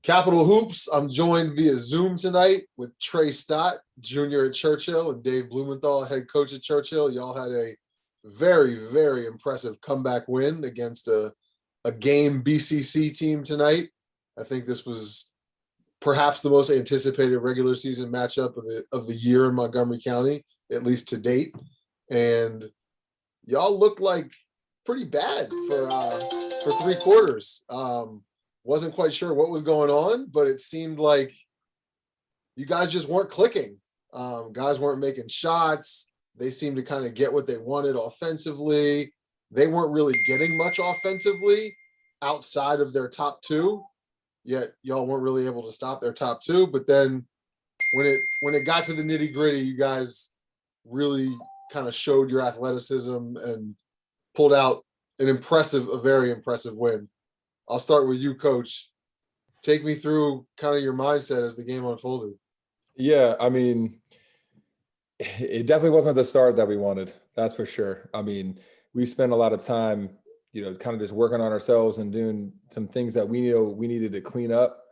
Capital Hoops. I'm joined via Zoom tonight with Tre Stott, Jr. at Churchill, and Dave Blumenthal, head coach at Churchill. Y'all had a very, very impressive comeback win against a game BCC team tonight. I think this was perhaps the most anticipated regular season matchup of the year in Montgomery County, at least to date. And y'all looked like pretty bad for 3 quarters. Wasn't quite sure what was going on, but it seemed like you guys just weren't clicking. Guys weren't making shots. They seemed to kind of get what they wanted offensively. They weren't really getting much offensively outside of their top two, yet y'all weren't really able to stop their top two. But then when it got to the nitty gritty, you guys really kind of showed your athleticism and pulled out a very impressive win. I'll start with you, Coach. Take me through kind of your mindset as the game unfolded. Yeah, I mean, it definitely wasn't the start that we wanted. That's for sure. I mean, we spent a lot of time, kind of just working on ourselves and doing some things that we needed to clean up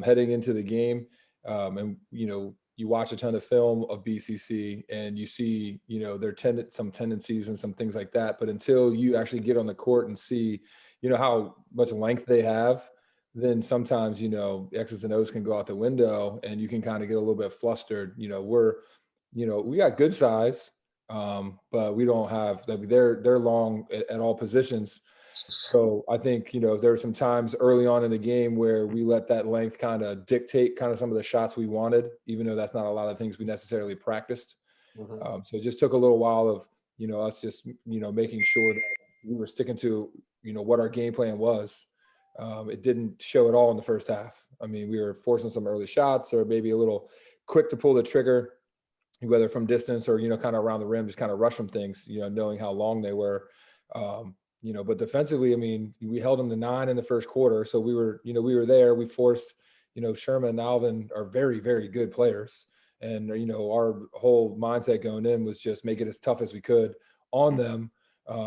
heading into the game. And you watch a ton of film of BCC and you see, some tendencies and some things like that. But until you actually get on the court and see, how much length they have, then sometimes, X's and O's can go out the window and you can kind of get a little bit flustered. We got good size, but we don't have, they're long at all positions. So I think, there were some times early on in the game where we let that length kind of dictate kind of some of the shots we wanted, even though that's not a lot of things we necessarily practiced. Mm-hmm. So it just took a little while of, us just, making sure that we were sticking to, what our game plan was. It didn't show at all in the first half. I mean, we were forcing some early shots or maybe a little quick to pull the trigger, whether from distance or, kind of around the rim, just kind of rush some things, knowing how long they were. But defensively, I mean, we held them to 9 in the first quarter. So we were there. We forced, Sherman and Alvin are very, very good players. And, our whole mindset going in was just make it as tough as we could on them,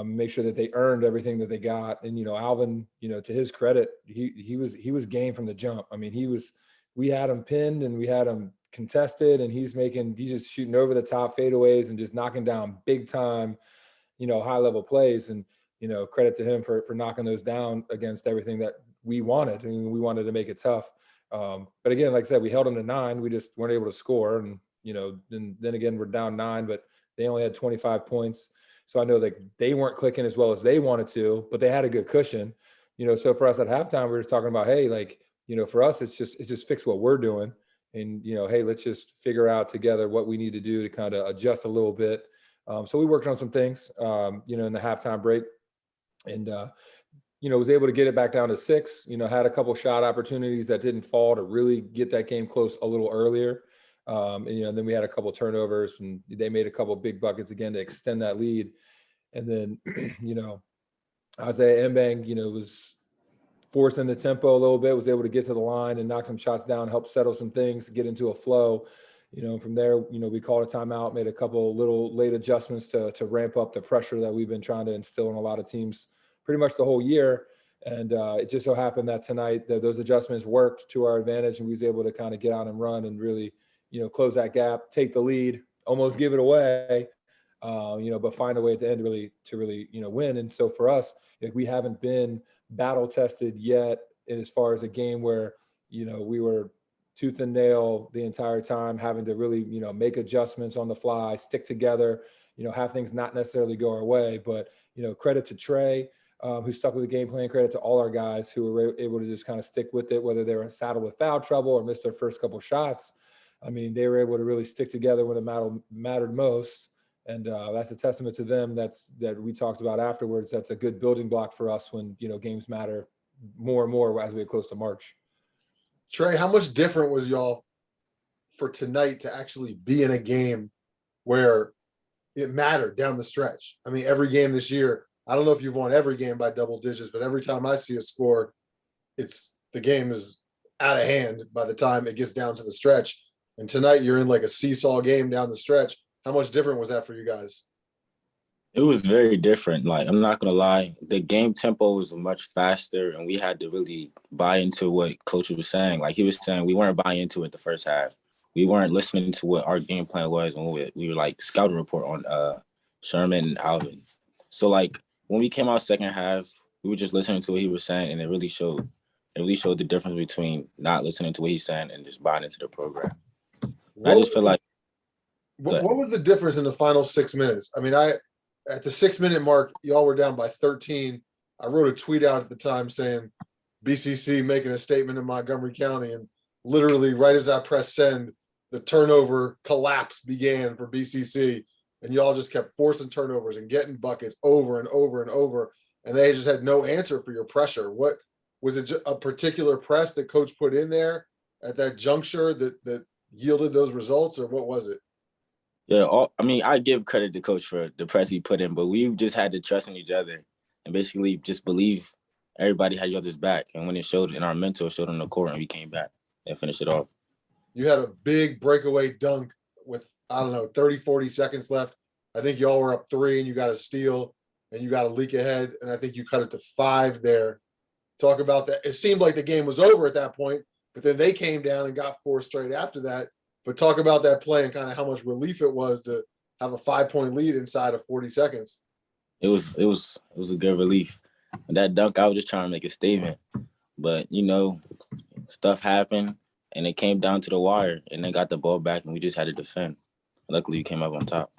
make sure that they earned everything that they got. And, Alvin, to his credit, he was game from the jump. I mean, we had him pinned and we had him contested and he's just shooting over the top fadeaways and just knocking down big time, high level plays. And, credit to him for knocking those down against everything that we wanted. I mean, we wanted to make it tough. But again, like I said, we held them to 9. We just weren't able to score. And, then again, we're down 9, but they only had 25 points. So I know that they weren't clicking as well as they wanted to, but they had a good cushion, so for us at halftime, we were just talking about, hey, like, for us, it's just fix what we're doing. And, hey, let's just figure out together what we need to do to kind of adjust a little bit. So we worked on some things, in the halftime break and, was able to get it back down to 6, had a couple shot opportunities that didn't fall to really get that game close a little earlier. And then we had a couple turnovers and they made a couple big buckets again to extend that lead. And then, Isaiah Mbang, was forcing the tempo a little bit, was able to get to the line and knock some shots down, help settle some things, get into a flow. From there, we called a timeout, made a couple little late adjustments to ramp up the pressure that we've been trying to instill in a lot of teams pretty much the whole year. And it just so happened that tonight those adjustments worked to our advantage and we was able to kind of get out and run and really, close that gap, take the lead, almost give it away, but find a way at the end to really, win. And so for us, we haven't been battle tested yet as far as a game where, we were tooth and nail the entire time, having to really, make adjustments on the fly, stick together, have things not necessarily go our way. But, credit to Trey, who stuck with the game plan, credit to all our guys who were able to just kind of stick with it, whether they were saddled with foul trouble or missed their first couple shots. I mean, they were able to really stick together when it mattered most. And that's a testament to them that we talked about afterwards. That's a good building block for us when, games matter more and more as we get close to March. Trey, how much different was y'all for tonight to actually be in a game where it mattered down the stretch? I mean, every game this year, I don't know if you've won every game by double digits, but every time I see a score, the game is out of hand by the time it gets down to the stretch. And tonight you're in like a seesaw game down the stretch. How much different was that for you guys? It was very different. Like, I'm not gonna lie, the game tempo was much faster, and we had to really buy into what coach was saying. Like he was saying, we weren't buying into it the first half. We weren't listening to what our game plan was when we were like scouting report on Sherman and Alvin. So like when we came out second half, we were just listening to what he was saying, and it really showed. It really showed the difference between not listening to what he's saying and just buying into the program. And I What just feel like what was the difference in the final 6 minutes? I mean, at the 6 minute mark, y'all were down by 13. I wrote a tweet out at the time saying BCC making a statement in Montgomery County, and literally right as I pressed send, the turnover collapse began for BCC, and y'all just kept forcing turnovers and getting buckets over and over and over, and they just had no answer for your pressure. What was it? A particular press that coach put in there at that juncture that yielded those results, or what was it? yeah, I mean, I give credit to coach for the press he put in, but we just had to trust in each other and basically just believe everybody had each other's back. And when it showed in our mental, it showed on the court, and we came back and finished it off. You had a big breakaway dunk with, I don't know, 30, 40 seconds left. I think y'all were up 3 and you got a steal and you got a leak ahead. And I think you cut it to 5 there. Talk about that. It seemed like the game was over at that point, but then they came down and got 4 straight after that. But talk about that play and kind of how much relief it was to have a 5-point lead inside of 40 seconds. It was a good relief. And that dunk, I was just trying to make a statement. But, stuff happened, and it came down to the wire, and they got the ball back, and we just had to defend. Luckily, we came up on top.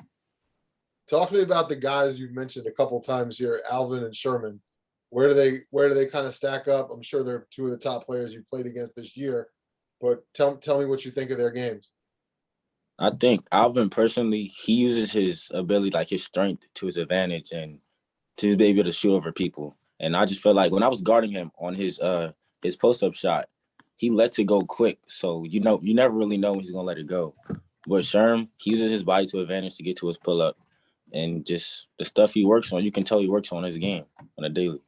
Talk to me about the guys you've mentioned a couple times here, Alvin and Sherman. Where do they kind of stack up? I'm sure they're 2 of the top players you played against this year, but tell me what you think of their games. I think Alvin personally, he uses his ability, like his strength, to his advantage and to be able to shoot over people. And I just feel like when I was guarding him on his post-up shot, he lets it go quick. So, you never really know when he's going to let it go. But Sherm, he uses his body to advantage to get to his pull-up. And just the stuff he works on, you can tell he works on his game on a daily.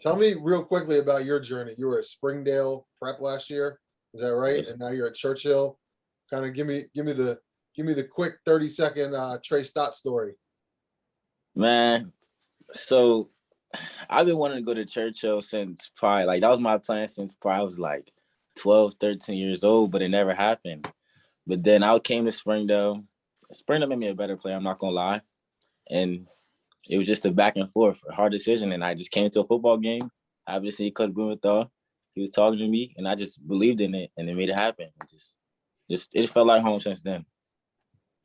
Tell me real quickly about your journey. You were at Springdale Prep last year. Is that right? Yes. And now you're at Churchill. Kind of give me the quick 30-second Tre Stott story. Man, so I've been wanting to go to Churchill since probably, like, that was my plan since probably I was like 12, 13 years old, but it never happened. But then I came to Springdale. Springdale made me a better player, I'm not going to lie. And it was just a back and forth, a hard decision. And I just came to a football game. Obviously, Coach Blumenthal, he was talking to me, and I just believed in it, and it made it happen. It felt like home since then.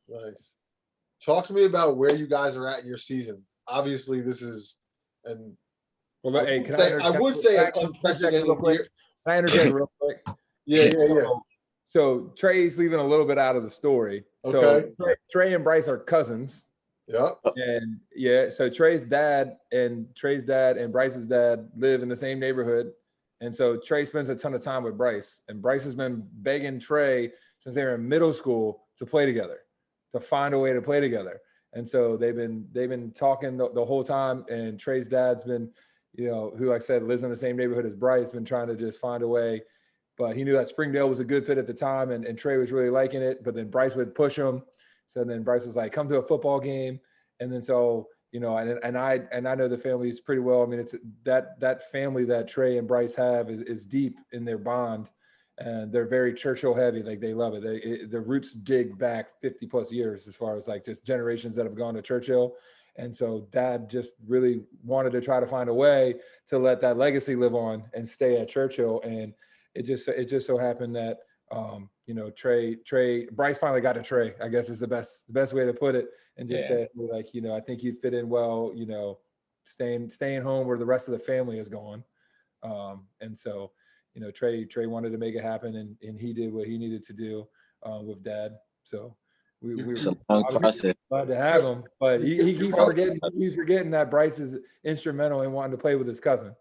Nice. Talk to me about where you guys are at in your season. Obviously, this is an Well, hey, I would say an unprecedented year. Can I interject real quick? Yeah. So Trey's leaving a little bit out of the story. Okay. So Trey and Bryce are cousins. Yep. And so Trey's dad and Bryce's dad live in the same neighborhood. And so Trey spends a ton of time with Bryce. And Bryce has been begging Trey since they were in middle school to play together, to find a way to play together. And so they've been talking the whole time. And Trey's dad's been, who, like I said, lives in the same neighborhood as Bryce, been trying to just find a way. But he knew that Springdale was a good fit at the time, and Trey was really liking it. But then Bryce would push him. So then Bryce was like, come to a football game. And then so, and I know the families pretty well. I mean, it's that family that Trey and Bryce have is deep in their bond, and they're very Churchill heavy. Like, they love it. The roots dig back 50 plus years as far as like just generations that have gone to Churchill. And so Dad just really wanted to try to find a way to let that legacy live on and stay at Churchill. And it just so happened that Bryce finally got to Trey, I guess is the best way to put it, and just said, like, I think you'd fit in well, staying home where the rest of the family is going. And so, Trey wanted to make it happen, and he did what he needed to do with Dad. So we're glad to have him, but he keeps forgetting that Bryce is instrumental in wanting to play with his cousin.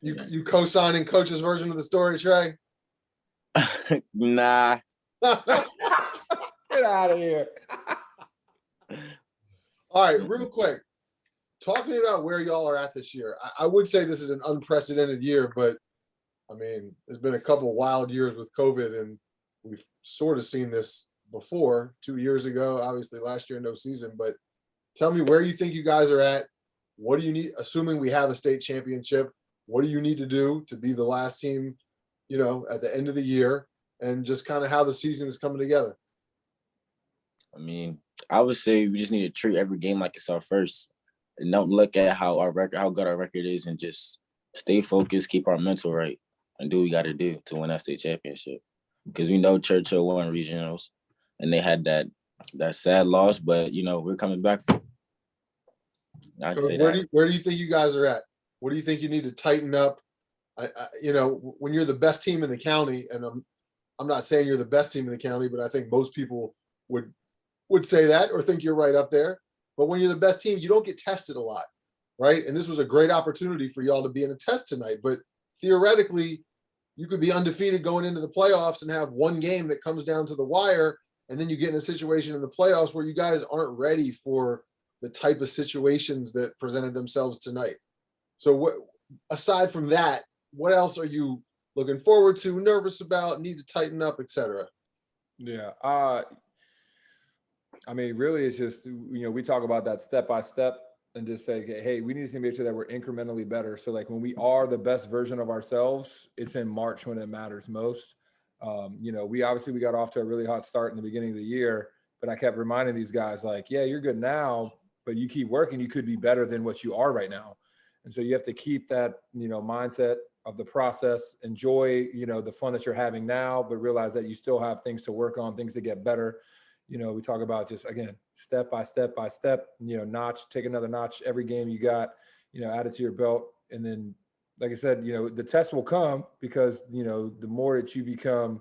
You co-signing Coach's version of the story, Trey? Nah. Get out of here. All right, real quick. Talk to me about where y'all are at this year. I would say this is an unprecedented year, but I mean, there's been a couple of wild years with COVID, and we've sort of seen this before 2 years ago. Obviously, last year, no season, but Tell me where you think you guys are at. What do you need, assuming we have a state championship? What do you need to do to be the last team, at the end of the year, and just kind of how the season is coming together? I mean, I would say we just need to treat every game like it's our first, and don't look at how good our record is, and just stay focused, keep our mental right, and do what we got to do to win that state championship. Because we know Churchill won regionals, and they had that sad loss, but we're coming back from. I'd Coach, say where do you think you guys are at? What do you think you need to tighten up? When you're the best team in the county, and I'm not saying you're the best team in the county, but I think most people would say that or think you're right up there. But when you're the best team, you don't get tested a lot, right? And this was a great opportunity for y'all to be in a test tonight. But theoretically, you could be undefeated going into the playoffs and have one game that comes down to the wire, and then you get in a situation in the playoffs where you guys aren't ready for the type of situations that presented themselves tonight. So what, aside from that, what else are you looking forward to, nervous about, need to tighten up, etc.? Yeah. I mean, really, it's just, we talk about that step by step and just say, hey, we need to make sure that we're incrementally better. So like when we are the best version of ourselves, it's in March when it matters most. We got off to a really hot start in the beginning of the year, but I kept reminding these guys like, yeah, you're good now, but you keep working, you could be better than what you are right now. And so you have to keep that, mindset of the process, enjoy, the fun that you're having now, but realize that you still have things to work on, things to get better. We talk about just, again, step by step, take another notch every game you got, add it to your belt. And then, like I said, the test will come because, the more that you become,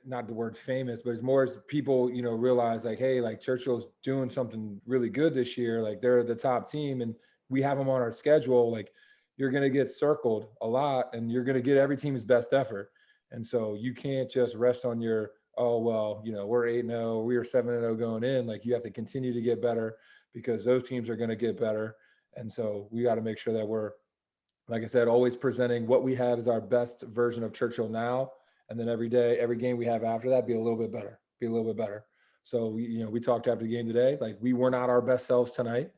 not the word famous, but it's more as people, realize like, hey, like Churchill's doing something really good this year. Like they're the top team and we have them on our schedule. Like you're going to get circled a lot and you're going to get every team's best effort. And so you can't just rest on your, we're 8-0, we are 7-0 going in. Like you have to continue to get better because those teams are going to get better. And so we got to make sure that we're, like I said, always presenting what we have as our best version of Churchill now. And then every day, every game we have after that, be a little bit better. So we talked after the game today, like we were not our best selves tonight.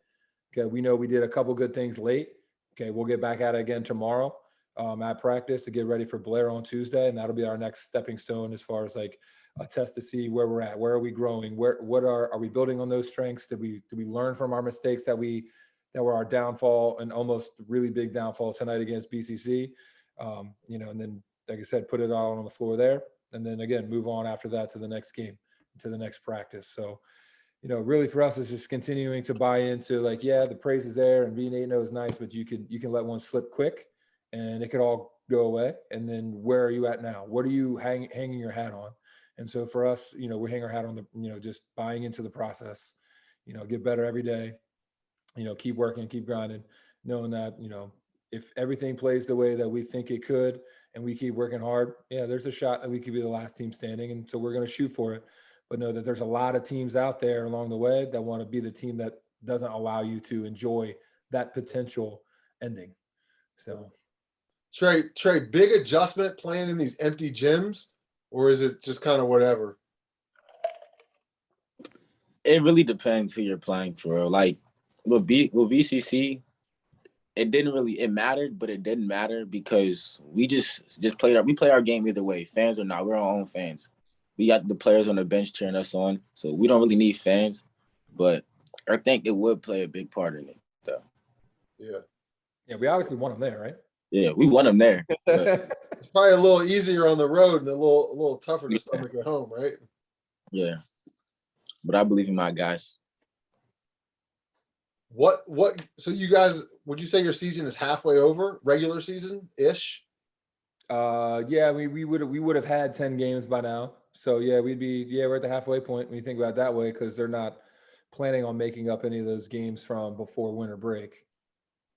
Okay. We know we did a couple good things late. Okay. We'll get back at it again tomorrow at practice to get ready for Blair on Tuesday. And that'll be our next stepping stone as far as like a test to see where we're at, where are we growing? What are we building on those strengths? Did we learn from our mistakes that were our downfall and almost really big downfall tonight against BCC? And then, like I said, put it all on the floor there. And then again, move on after that to the next game, to the next practice. So, really for us, it's just continuing to buy into like, yeah, the praise is there and being 8-0 is nice, but you can let one slip quick and it could all go away. And then where are you at now? What are you hanging your hat on? And so for us, we hang our hat on the, just buying into the process, get better every day, keep working, keep grinding, knowing that, if everything plays the way that we think it could and we keep working hard, yeah, there's a shot that we could be the last team standing. And so we're going to shoot for it. But know that there's a lot of teams out there along the way that want to be the team that doesn't allow you to enjoy that potential ending. So, Trey, big adjustment playing in these empty gyms, or is it just kind of whatever? it really depends who you're playing for. Like with BCC, it mattered, but it didn't matter because we just play our game either way, fans or not. We're our own fans. We got the players on the bench cheering us on, so we don't really need fans. But I think it would play a big part in it, though. Yeah, we obviously want them there, right? Yeah, we want them there. But it's probably a little easier on the road and a little tougher to stomach at home, right? Yeah, but I believe in my guys. What? So you guys, would you say your season is halfway over, regular season ish? Yeah, we would have had 10 games by now. So yeah, we're at the halfway point when you think about it that way, because they're not planning on making up any of those games from before winter break.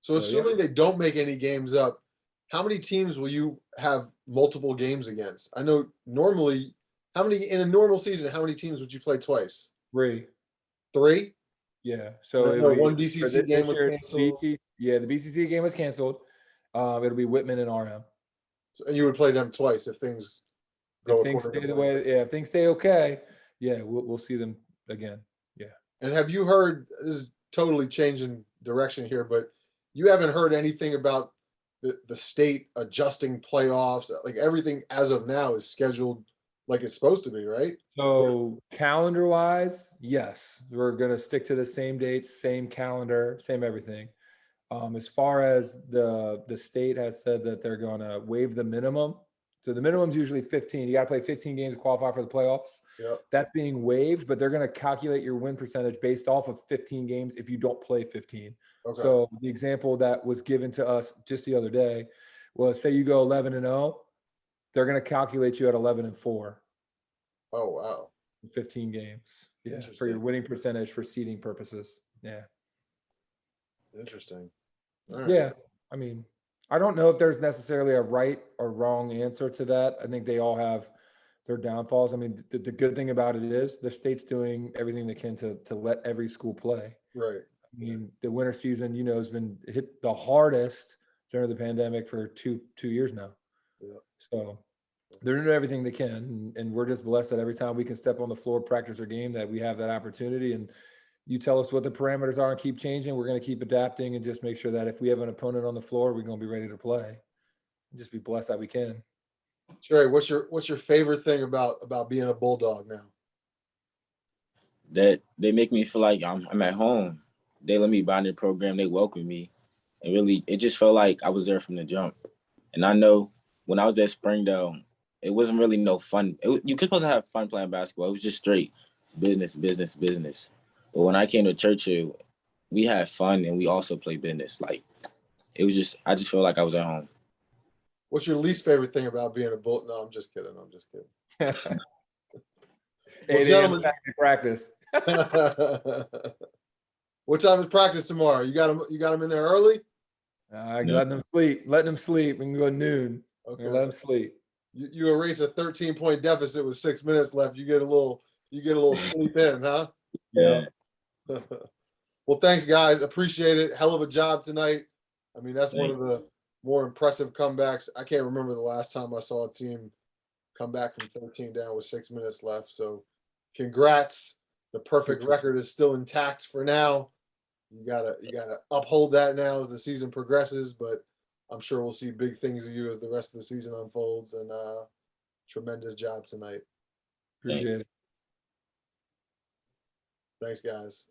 So assuming they don't make any games up, how many teams will you have multiple games against? I know normally, in a normal season, how many teams would you play twice? 3. 3? Yeah. So one BCC game was canceled. the BCC game was canceled. It'll be Whitman and RM. And you would play them twice if things go if things stay the way. Yeah, if things stay okay, yeah, we'll see them again. Yeah. And have you heard, this is totally changing direction here, but you haven't heard anything about the state adjusting playoffs? Like everything as of now is scheduled like it's supposed to be, right? So calendar wise, yes, we're going to stick to the same dates, same calendar, same everything. As far as the state has said that they're going to waive the minimum. So the minimum is usually 15. You got to play 15 games to qualify for the playoffs. Yep. That's being waived, but they're going to calculate your win percentage based off of 15 games if you don't play 15. Okay. So the example that was given to us just the other day was, say you go 11-0, they're going to calculate you at 11-4. Oh, wow. 15 games. Yeah, for Interesting. your winning percentage for seeding purposes. Yeah. Interesting. All right. Yeah. I mean, I don't know if there's necessarily a right or wrong answer to that. I think they all have their downfalls. I mean, the good thing about it is the state's doing everything they can to let every school play. Right. I mean, the winter season, has been hit the hardest during the pandemic for two years now. Yeah. So they're doing everything they can, and we're just blessed that every time we can step on the floor, practice our game, that we have that opportunity. And you tell us what the parameters are and keep changing. We're going to keep adapting and just make sure that if we have an opponent on the floor, we're going to be ready to play. And just be blessed that we can. Trey, what's your favorite thing about being a Bulldog now? That they make me feel like I'm at home. They let me buy their program. They welcome me. And really, it just felt like I was there from the jump. And I know when I was at Springdale, it wasn't really no fun. You could supposed to have fun playing basketball. It was just straight business, business, business. But when I came to Churchill, we had fun and we also played business. Like, it was just, I just felt like I was at home. What's your least favorite thing about being a Bull? No, I'm just kidding. 8 a.m. practice. What time is practice tomorrow? You got them in there early? Letting them sleep. Letting them sleep. We can go noon. Okay. Let them sleep. You erase a 13-point deficit with 6 minutes left. You get a little sleep in, huh? Yeah. Well, thanks, guys. Appreciate it. Hell of a job tonight. I mean, that's one of the more impressive comebacks. I can't remember the last time I saw a team come back from 13 down with 6 minutes left. So congrats. The perfect record is still intact for now. You gotta uphold that now as the season progresses, but I'm sure we'll see big things of you as the rest of the season unfolds. And tremendous job tonight. Appreciate it. Thanks, guys.